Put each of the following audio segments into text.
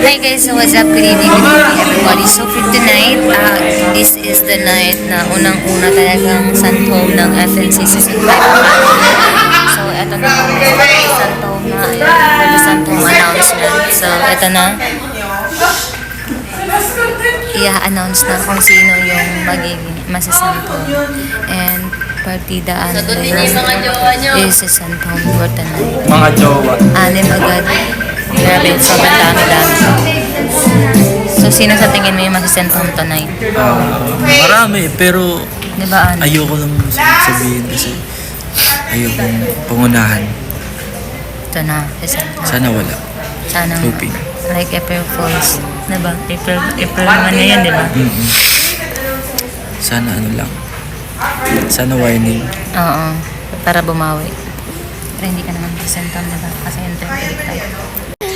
Hi guys, so what's up? Good evening, everybody. So for tonight, this is the night na unang-una talagang Sun Home ng FNC Season 5. So eto na, Sun Home na, for the Sun Home announcement. So eto na, i-announce na kung sino yung magiging masisan Home. And partidaan na yun is si Sun Home for tonight. Mga jowa. 6 agad. Grabe, sobrang dami-dami. So, sino sa tingin mo yung masisend home tonight? Marami, pero Di ba, ano? ayoko lang sabihin kasi ayoko pangunahan. Ito na, sisend home. Sana wala. Sana, Hoping. like April Fools. Diba? April naman na yan, diba? Sana ano lang. Sana warning. Oo, para bumawi. Pero hindi ka naman sisend home, diba? Kasi entertain tayo.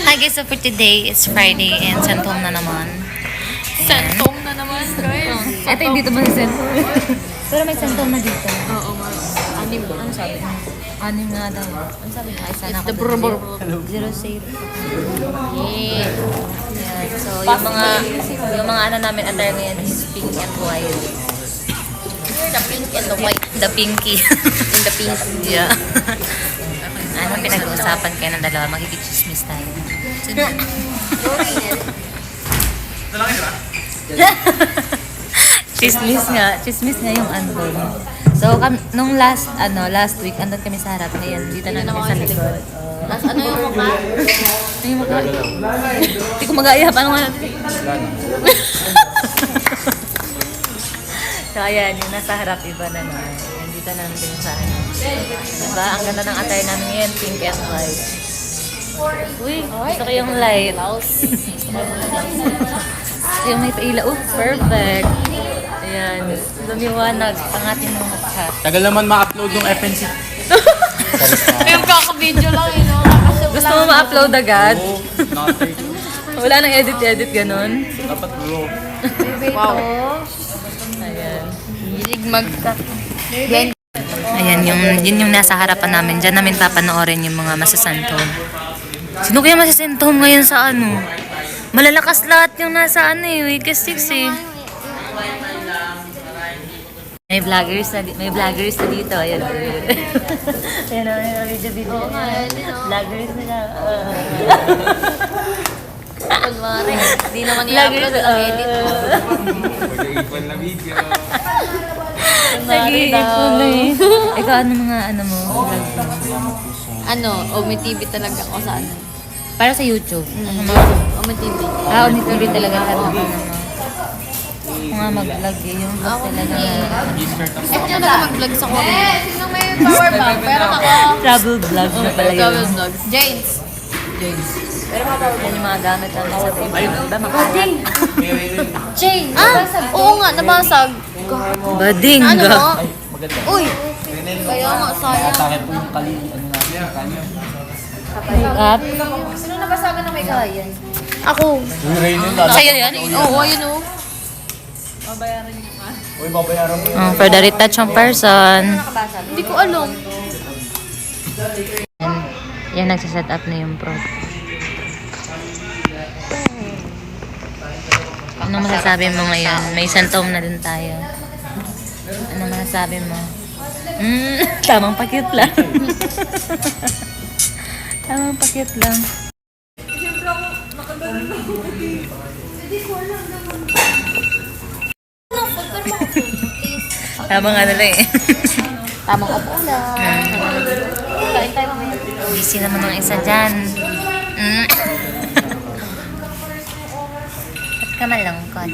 Hi guys, so for today, it's Friday and send home na naman. Sentong na naman, guys. Ito yung dito ba send home? Pero may send home na dito. Oo, mas. Anim ba? Ano sabi? 6 nga daw. Ano sabi? Ay, sana It's ako the dun. brr. Zero safe. Yeah. Yan. So, yung mga ano namin attire ngayon is pink and white. The pink and the white. The pinky. In the pink. Yeah. Ano pinag-uusapan kayo ng dalawa? Magkikichismis tayo. Chismis nga yung andon. So, nung last week, andun kami sa harap. Ngayon, dito na kami sa likod. Mas ano yung mukha? Ano yung mukha? Hindi ko mag-aayap. Ano nga natin? So, ayan, yung nasa harap, iba na naman. Dito na natin sa ano. Diba? Ang ganda ng attire namin ngayon, pink and white. Uy, gusto ko yung light. Yung may paila. Oh, perfect. Ayan, lumiwanag ang ating mga mukha. Tagal naman ma-upload yung FNC. Yung kaka-video lang, you know. Gusto mo ma-upload agad? Oo, nakatay. Wala nang edit-edit ganun. Dapat bro. Wow. Ayan. Hilig magka. Ayan, yun yung nasa harapan namin. Diyan namin papanoorin yung mga masasantong. Sino kaya masasantong ngayon sa ano? Malalakas lahat yung nasa ano eh, week 6 eh. May vloggers na dito. Ayan. Ayan na, may video. Oo nga, yun, Vloggers na lang. Kunwari. Di naman i-upload ng edit. Mag-iipon na video. Nag-iipon na eh. Ikaw, ano mga ano mo? Vlog mo? Ano, Omi TV talaga ako sa ano. Para sa YouTube. Omi TV. Umituloy talaga lahat ng ano mo. Mga mag-vlog eh. Yung vlog talaga. Eh, di na mag-vlog sa Korea. Sino may power bank? Pero ako. Travel vlog na pala yun. Travel vlogs. James. Pero yan yung mga gamit namin sa table. Diba makalat? James. Oo nga, nabasag. Bading Ano ga. mo? Uy. Kaya nga, sayang. Takip po yung kali. Ano namin? Kanya. Makeup. Sino nabasagan na may kayan? Ako. Uy, Rain yun lang. Sa'yo yan? Oo, ayun o. Uy, babayaran mo yun. For the retouch ng person. Hindi ko alam. Yan, nagsiset up na yung pro. Ano masasabi mo ngayon? May santong na din tayo. Ano masasabi mo? Tamang pakit lang. Tamang pakit lang. Tamang ano lang eh. Tamang upo lang. Kain tayo mamaya. Busy naman ng isa dyan. Ba't ka malangkod?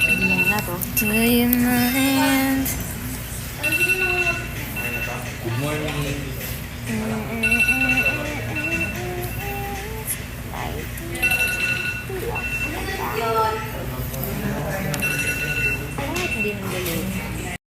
Ganyan na to. Tuloy na.